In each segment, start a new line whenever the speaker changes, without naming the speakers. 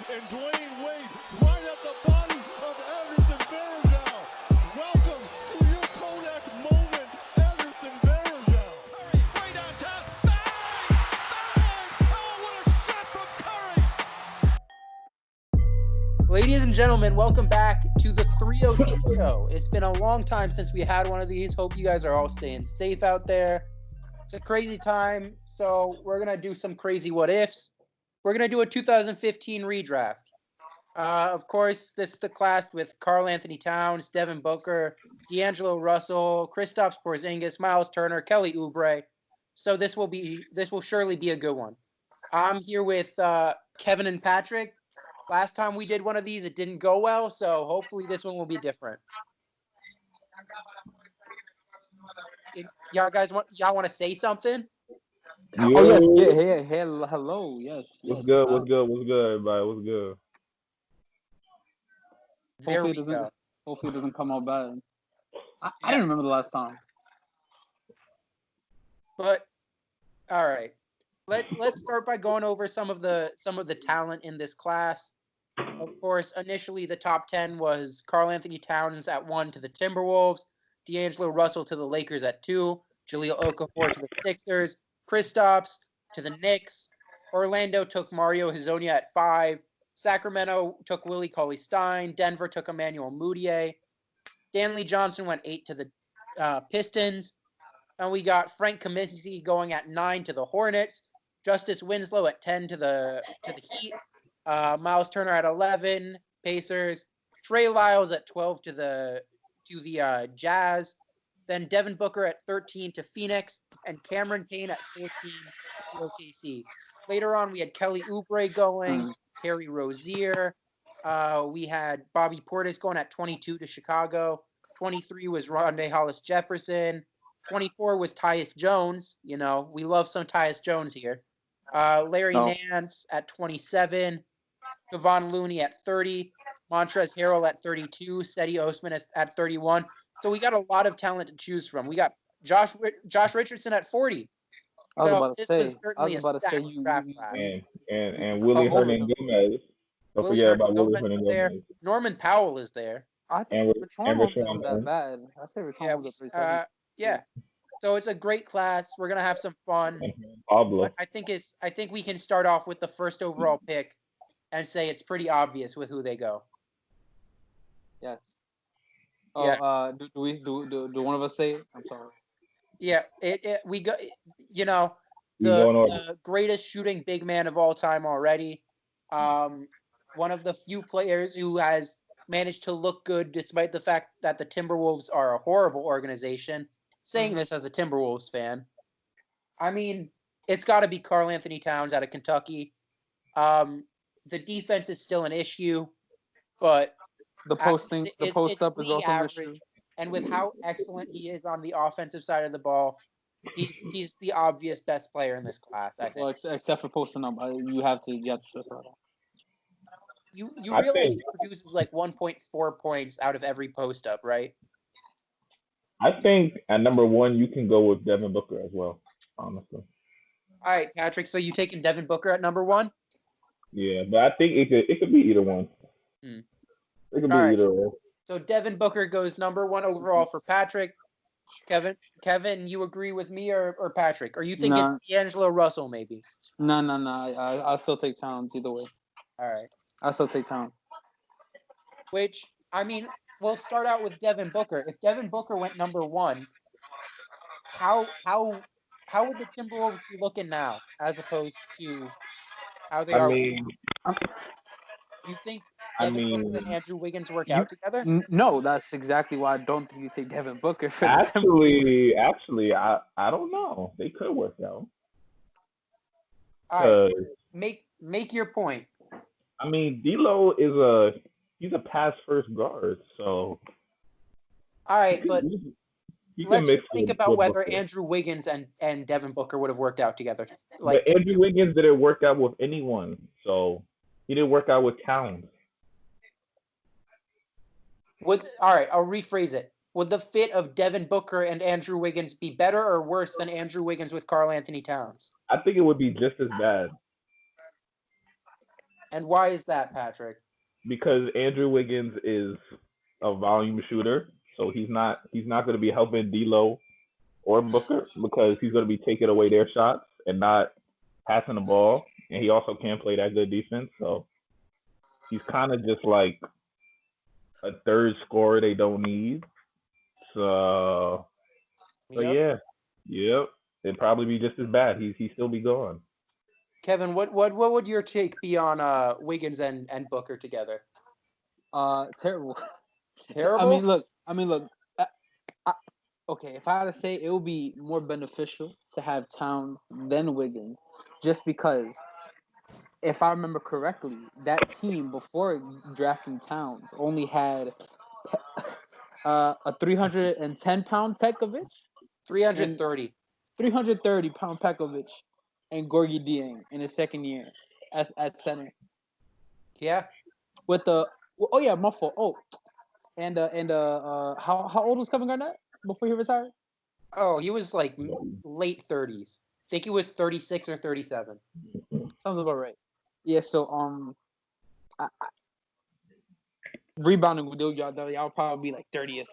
and Dwayne Wade right at the bottom of Anderson Varejao. Welcome to your Kodak moment, Anderson Varejao. Curry, way downtown. Bang! Bang! Oh, what a shot from Curry!
Ladies and gentlemen, welcome back to the 3OT show. It's been a long time since we had one of these. Hope you guys are all staying safe out there. It's a crazy time, so we're going to do some crazy what ifs. We're going to do a 2015 redraft. Of course, this is the class with Karl Anthony Towns, Devin Booker, D'Angelo Russell, Kristaps Porzingis, Miles Turner, Kelly Oubre. So this will surely be a good one. I'm here with Kevin and Patrick. Last time we did one of these, it didn't go well, so hopefully this one will be different. Y'all want to say something?
Oh yes, yeah, hello, yes.
What's good? What's good? What's good, everybody? What's good?
Hopefully it doesn't come out bad. I don't remember the last time.
But all right, let's start by going over some of the talent in this class. Of course, initially the top 10 was Karl Anthony Towns at 1 to the Timberwolves, D'Angelo Russell to the Lakers at 2, Jahlil Okafor to the Sixers, Kristaps to the Knicks, Orlando took Mario Hezonja at 5, Sacramento took Willie Cauley-Stein, Denver took Emmanuel Mudiay, Stanley Johnson went 8 to the Pistons, and we got Frank Kaminsky going at 9 to the Hornets, Justice Winslow at 10 to the Heat, Miles Turner at 11, Pacers, Trey Lyles at 12 to the Jazz, then Devin Booker at 13 to Phoenix, and Cameron Payne at 14 to OKC. Later on, we had Kelly Oubre going, Terry Rozier. We had Bobby Portis going at 22 to Chicago. 23 was Rondae Hollis-Jefferson. 24 was Tyus Jones. You know, we love some Tyus Jones here. Larry Nance at 27. Kevon Looney at 30. Montrezl Harrell at 32. Seti Osman at 31. So we got a lot of talent to choose from. We got Josh Richardson at 40.
I was about to say
you and Willie Hernangomez. Don't forget about Willie Hernangomez.
Norman Powell is there.
I think Rich Holmes isn't that bad. I say Rich Holmes at 37.
Yeah. So it's a great class. We're gonna have some fun.
Pablo.
I think we can start off with the first overall pick and say it's pretty obvious with who they go.
Yes. Oh, do one of us say it? I'm sorry.
Yeah, we go. You know, the greatest shooting big man of all time already. One of the few players who has managed to look good despite the fact that the Timberwolves are a horrible organization. Saying this as a Timberwolves fan, I mean, it's got to be Karl Anthony Towns out of Kentucky. The defense is still an issue, but
the post up is also an issue.
And with how excellent he is on the offensive side of the ball, he's the obvious best player in this class, I think.
Well, except for posting up, you have to stress that.
You realize he produces like 1.4 points out of every post up, right?
I think at number 1 you can go with Devin Booker as well, honestly.
All right, Patrick. So you taking Devin Booker at number 1?
Yeah, but I think it could be either one. It could be either one.
So Devin Booker goes number 1 overall for Patrick. Kevin, you agree with me or Patrick? Or you think it's D'Angelo Russell maybe?
No. I'll still take Towns either way.
All right.
I'll still take Towns.
Which, I mean, we'll start out with Devin Booker. If Devin Booker went number 1, how would the Timberwolves be looking now as opposed to how they are? You think Devin Booker and Andrew Wiggins work out together?
No, that's exactly why I don't think you take Devin Booker.
Actually, I don't know. They could work out.
All right. Make your point.
I mean, D'Lo he's a pass first guard, so.
All right, but let's just think about whether Andrew Wiggins and Devin Booker would have worked out together.
But Andrew Wiggins didn't work out with anyone, so he didn't work out with Towns.
All right, I'll rephrase it. Would the fit of Devin Booker and Andrew Wiggins be better or worse than Andrew Wiggins with Karl Anthony Towns?
I think it would be just as bad.
And why is that, Patrick?
Because Andrew Wiggins is a volume shooter, so he's not going to be helping D'Lo or Booker because he's going to be taking away their shots and not passing the ball, and he also can't play that good defense. So he's kind of just like a third scorer they don't need. So
Yep.
yeah, yep, it'd probably be just as bad. He still be gone.
Kevin, what would your take be on Wiggins and Booker together?
Terrible.
Terrible.
I mean, look. I, okay, if I had to say, it would be more beneficial to have Towns than Wiggins, just because, if I remember correctly, that team before drafting Towns only had a 310-pound Pekovic,
330.
330-pound Pekovic, and Gorgie Dieng in his second year at center.
Yeah.
With the my fault. Oh, and how old was Kevin Garnett before he retired?
Oh, he was like late 30s. I think he was 36 or 37.
Sounds about right. Yeah. So rebounding with y'all probably be like 30th.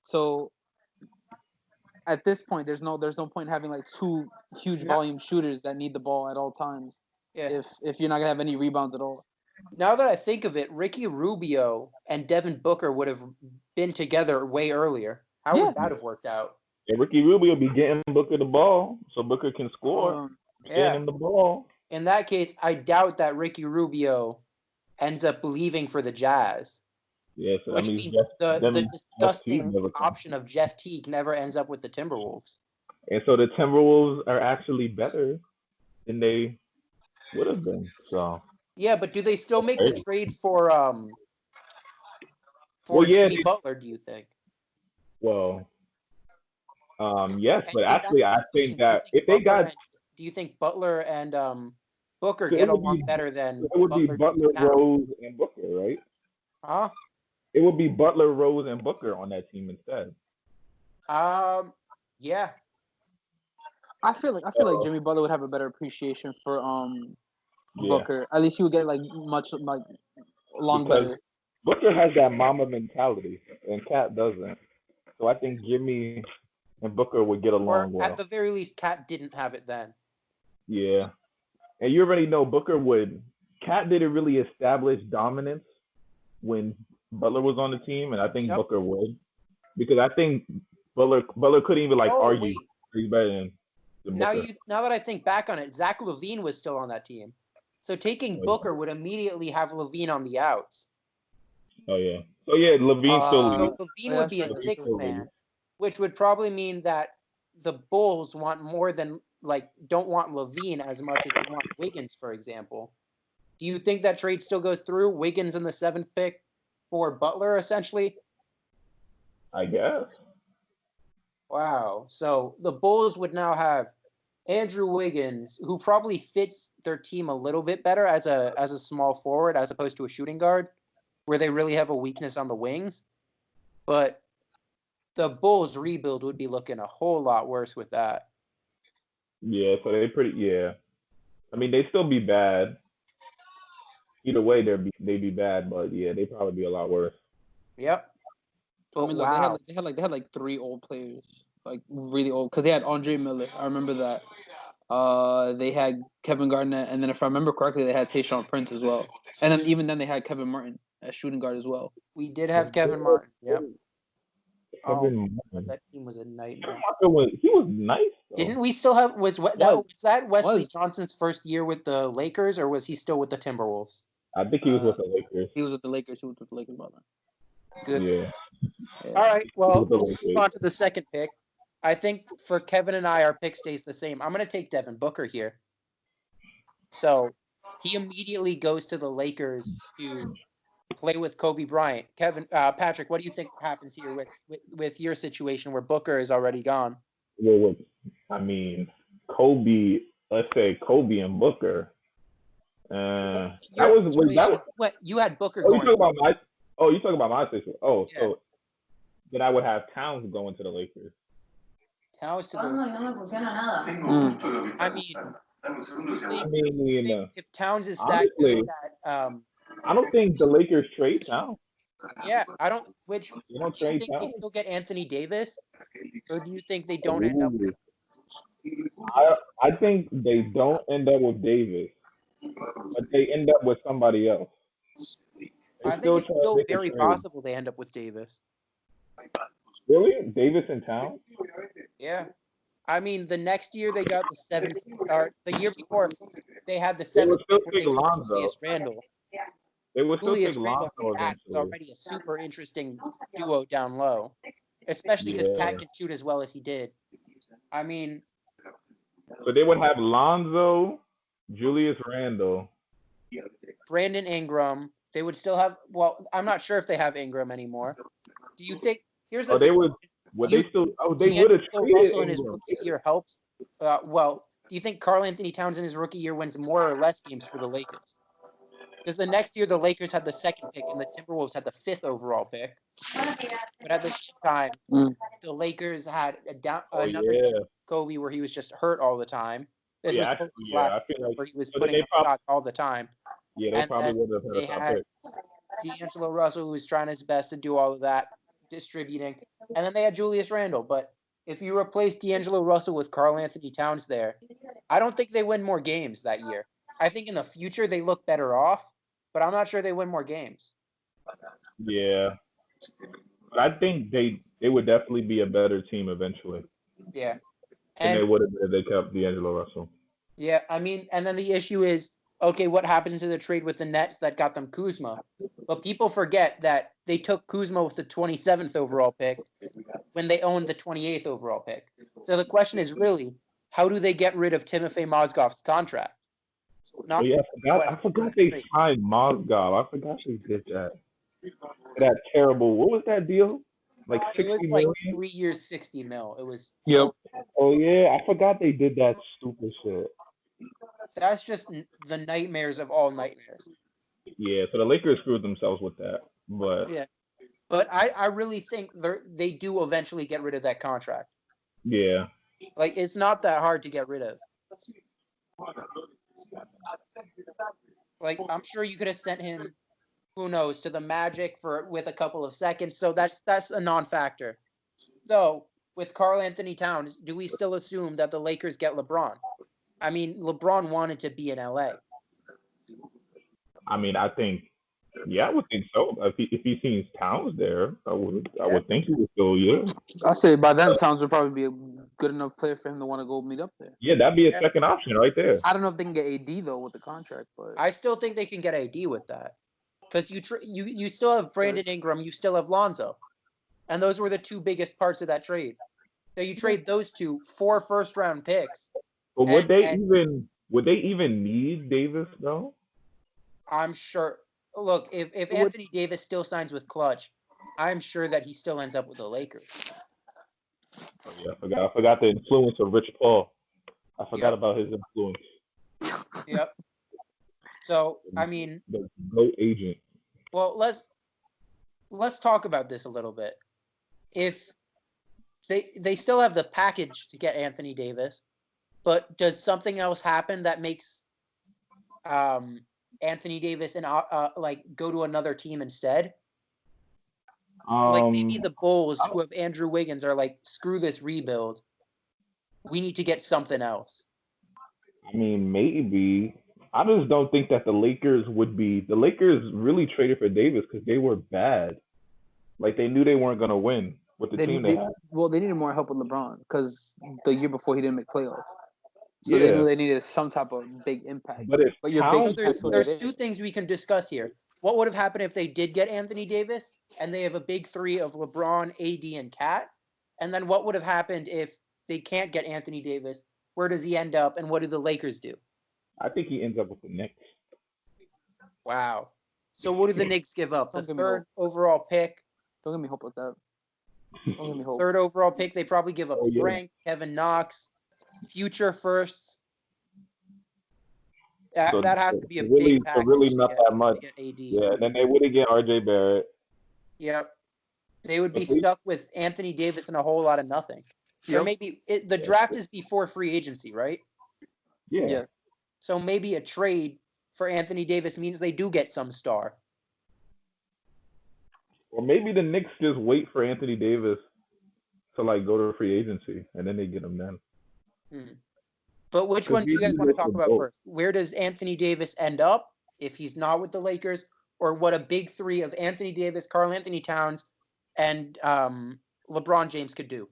So at this point, there's no point in having like two huge volume shooters that need the ball at all times.
Yeah.
If you're not gonna have any rebounds at all.
Now that I think of it, Ricky Rubio and Devin Booker would have been together way earlier. How would that have worked out?
And Ricky Rubio be getting Booker the ball so Booker can score. Getting him the ball.
In that case, I doubt that Ricky Rubio ends up leaving for the Jazz.
Yes,
which means the disgusting option of Jeff Teague never ends up with the Timberwolves.
And so the Timberwolves are actually better than they would have been. So
yeah, but do they still make the trade for Jimmy Butler? Do you think?
Well, yes, but actually, I think that if they got,
do you think Butler and Booker get along better than
it would be Butler, Rose, and Booker, right?
Huh?
It would be Butler, Rose, and Booker on that team instead.
Yeah.
I feel like Jimmy Butler would have a better appreciation for Booker. At least he would get like long better.
Booker has that mama mentality, and Cat doesn't. So I think Jimmy and Booker would get along well.
At the very least, Cat didn't have it then.
Yeah, and you already know Booker would. Cat didn't really establish dominance when Butler was on the team, and I think Booker would, because I think Butler couldn't even argue he's better than Booker.
Now that I think back on it, Zach LaVine was still on that team, so taking Booker would immediately have LaVine on the outs.
Oh yeah, so yeah, LaVine still leads.
So LaVine would be a sixth man, which would probably mean that the Bulls want more than don't want LaVine as much as they want Wiggins, for example. Do you think that trade still goes through? Wiggins in the 7th pick for Butler, essentially?
I guess.
Wow. So the Bulls would now have Andrew Wiggins, who probably fits their team a little bit better as a small forward as opposed to a shooting guard, where they really have a weakness on the wings. But the Bulls rebuild would be looking a whole lot worse with that.
Yeah, so they I mean, they'd still be bad. Either way, they'd be bad, but yeah, they'd probably be a lot worse.
Yep.
But I mean, look, they had like 3 old players, like really old, because they had Andre Miller. I remember that. They had Kevin Garnett, and then if I remember correctly, they had Tayshaun Prince as well. And then even then, they had Kevin Martin as shooting guard as well.
We did have Kevin Martin. Yep.
Kevin Martin.
That team was a nightmare.
He was nice. Though.
Didn't we still have was that Wesley Johnson's first year with the Lakers, or was he still with the Timberwolves?
I think he was with the Lakers.
He was with the Lakers. He was with the Lakers, brother.
Good.
Yeah.
All right. Well, let's move on to the second pick. I think for Kevin and I, our pick stays the same. I'm going to take Devin Booker here. So he immediately goes to the Lakers to play with Kobe Bryant. Patrick, what do you think happens here with your situation where Booker is already gone?
Well, I mean, Kobe. Let's say Kobe and Booker.
You had Booker.
You talking about my situation? Oh, yeah. So then I would have Towns going to the Lakers.
Towns to the I mean, if Towns is that good
I don't think the Lakers trade Towns.
Yeah, I don't. Which
They don't
do you
trade
think they
Towns.
still get Anthony Davis, or do you think they don't end up?
Ooh. I think they don't end up with Davis, but they end up with somebody else. They
I think
still
it's
try to
still
make a
very
trade.
possible they end up with Davis.
Really? Davis and Towns?
Yeah, I mean the next year they got the seventh, or the year before they had the
They would
seventh
still
pick where
take
they took
Lonzo.
Julius Randle.
They would still take
Julius Randle
Lonzo
and Cat is
eventually.
already a super interesting duo down low, especially because
Yeah.
Cat can shoot as well as he did. I mean,
So they would have Lonzo, Julius Randle.
Brandon Ingram. They would still have. Well, I'm not sure if they have Ingram anymore. Do you think? Here's the
Oh, they
thing.
would. Would they still? Oh, they would have
D'Angelo
traded
Russell in his
Ingram.
rookie year helps. Well, do you think Karl Anthony Towns in his rookie year wins more or less games for the Lakers? Because the next year the Lakers had the second pick and the Timberwolves had the 5th overall pick. But at the same time, the Lakers had
Oh
another
yeah.
Kobe where he was just hurt all the time. This was
Yeah,
Kobe's
actually, yeah.
last
I feel
year
like
where he was
so then
putting
they
up
probably
shots all the time.
they
And
probably
then
would have had
they
a top
had
pick.
D'Angelo Russell, who was trying his best to do all of that distributing. And then they had Julius Randle. But if you replace D'Angelo Russell with Karl Anthony Towns there, I don't think they win more games that year. I think in the future they look better off, but I'm not sure they win more games.
Yeah. But I think they would definitely be a better team eventually
Yeah.
than they
And
would have been if they kept D'Angelo Russell.
yeah, I mean, and then the issue is, okay, what happens to the trade with the Nets that got them Kuzma? But people forget that they took Kuzma with the 27th overall pick when they owned the 28th overall pick. So the question is really, how do they get rid of Timofey Mozgov's contract?
Oh yeah, I forgot they signed Mozgov. I forgot they did that. That terrible. What was that deal? Like
It was
60
like
million?
3 years, 60 mil. It was.
Yep.
Oh yeah, I forgot they did that stupid shit.
So that's just the nightmares of all nightmares.
Yeah, so the Lakers screwed themselves with that. But
Yeah. But I really think they do eventually get rid of that contract.
yeah.
Like, it's not that hard to get rid of. Like, I'm sure you could have sent him, who knows, to the Magic with a couple of seconds. So that's a non-factor. So with Karl Anthony Towns, do we still assume that the Lakers get LeBron? I mean, LeBron wanted to be in LA.
I mean, I think yeah, I would think so. If he sees Towns there, I would think he would go, yeah.
I say by then Towns would probably be a good enough player for him to want to go meet up there.
Yeah, that'd be a second option right there.
I don't know if they can get AD though with the contract, but
I still think they can get AD with that. Because you still have Brandon Ingram, you still have Lonzo. And those were the two biggest parts of that trade. So you trade those two, 4 first-round picks.
But would they even need Davis though?
I'm sure. Look, if Anthony Davis still signs with Clutch, I'm sure that he still ends up with the Lakers.
Oh, yeah, I forgot the influence of Rich Paul. I forgot about his influence.
Yep. So I mean,
the GOAT agent.
Well, let's talk about this a little bit. If they still have the package to get Anthony Davis, but does something else happen that makes Anthony Davis and like go to another team instead? Like maybe the Bulls, who have Andrew Wiggins, are like, screw this rebuild. We need to get something else.
I mean, maybe. I just don't think that the Lakers would be. The Lakers really traded for Davis because they were bad. Like they knew they weren't gonna win with the team they had.
Well, they needed more help with LeBron because the year before he didn't make playoffs. So they knew they needed some type of big impact.
But
your big
there's two things we can discuss here. What would have happened if they did get Anthony Davis and they have a big three of LeBron, AD, and Cat? And then what would have happened if they can't get Anthony Davis? Where does he end up, and what do the Lakers do?
I think he ends up with the Knicks.
Wow. So what do the Knicks give up? The third overall pick.
Don't give me hope with that. Don't give me hope.
Third overall pick. They probably give up Frank, Kevin Knox, future firsts. That has to be a big package.
Really not that much.
AD.
Yeah, and then they wouldn't get RJ Barrett.
Yep. They would be stuck with Anthony Davis and a whole lot of nothing. Or maybe the draft is before free agency, right?
Yeah.
So maybe a trade for Anthony Davis means they do get some star.
Or maybe the Knicks just wait for Anthony Davis to like go to free agency, and then they get him then.
But which
'Cause
one do you guys
AD
want to
goes
talk
for
about
both.
first? Where does Anthony Davis end up if he's not with the Lakers, or what a big three of Anthony Davis, Karl Anthony Towns, and LeBron James could do?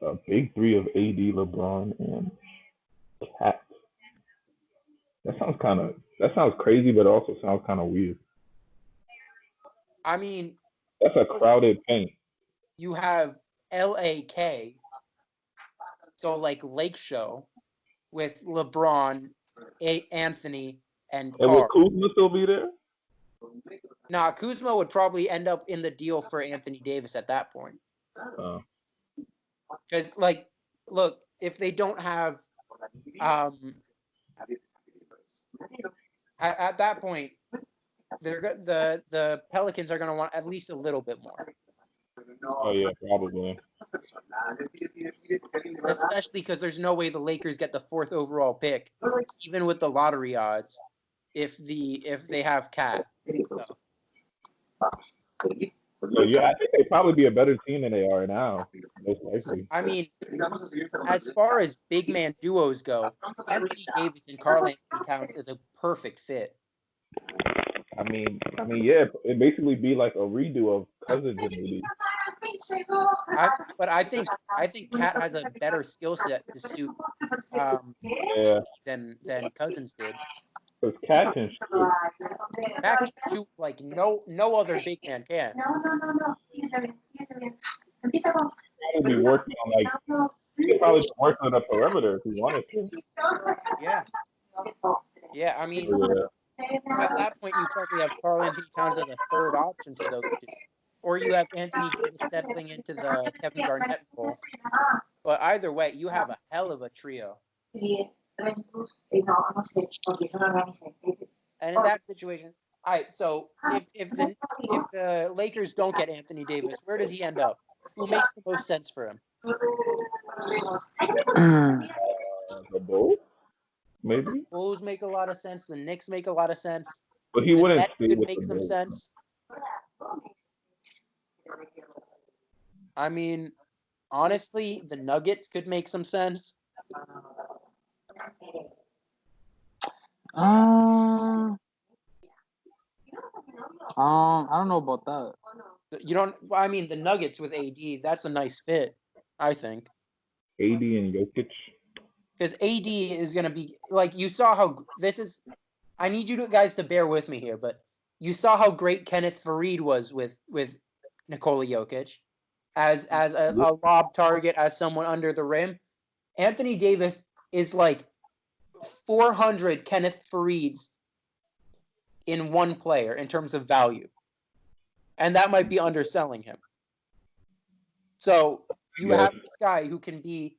A big three of AD, LeBron, and Cat. That sounds crazy, but it also sounds kind of weird.
I mean,
That's a crowded paint.
you have LAK, so like Lake Show, with LeBron, Anthony, and
And would
Karl.
Kuzma still be there?
Nah, Kuzma would probably end up in the deal for Anthony Davis at that point. Because, like, look, if they don't have, at that point, the Pelicans are going to want at least a little bit more.
Oh yeah, probably.
Especially because there's no way the Lakers get the 4th overall pick, even with the lottery odds, if they have Cat.
So yeah, I think they'd probably be a better team than they are now, most likely.
I mean, as far as big man duos go, Anthony Davis and Karl Anthony Towns is a perfect fit.
I mean, yeah, it'd basically be like a redo of Cousins and AD.
But I think Cat has a better skill set to suit
Yeah,
than Cousins did.
because Cat can shoot.
Cat can shoot like no other big man can.
Probably be working on like he could probably be working on the perimeter if he wanted to.
Yeah. I mean,
Yeah.
at that point, you probably have Karl Anthony Towns as a third option to those two, or you have Anthony Davis settling into the Kevin Garnett role. But either way, you have a hell of a trio. And in that situation, all right. So if the Lakers don't get Anthony Davis, where does he end up? Who makes the most sense for him?
The Bulls, maybe.
Bulls make a lot of sense. The Knicks make a lot of sense.
But he wouldn't
Nets
stay
could
with
make
the
some
Bulls.
sense. I mean, honestly, the Nuggets could make some sense.
I don't know about that.
You don't. I mean, the Nuggets with AD, that's a nice fit, I think.
AD and Jokic.
Because AD is going to be like, you saw how this is. I need you guys to bear with me here, but you saw how great Kenneth Faried was with Nikola Jokic as a lob target, as someone under the rim. Anthony Davis is like 400 Kenneth Farieds in one player in terms of value. And that might be underselling him. So you have this guy who can be,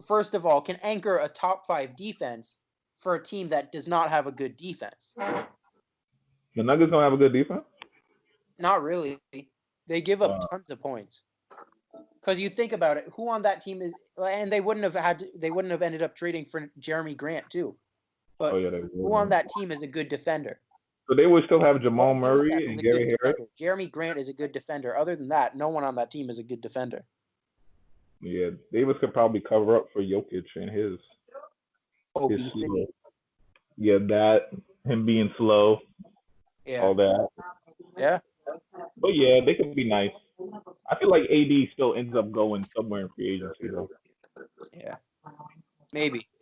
first of all, can anchor a top 5 defense for a team that does not have a good defense.
The Nuggets don't have a good defense?
Not really. They give up tons of points. Because you think about it, who on that team is, and they wouldn't have ended up trading for Jeremy Grant too. But who on that team is a good defender?
So they would still have Jamal Murray and Gary Harris.
Jeremy Grant is a good defender. Other than that, no one on that team is a good defender.
Yeah, Davis could probably cover up for Jokic and his
obesity.
Yeah, that, him being slow, all that.
Yeah.
But yeah, they could be nice. I feel like AD still ends up going somewhere in free agency though.
Yeah. Maybe.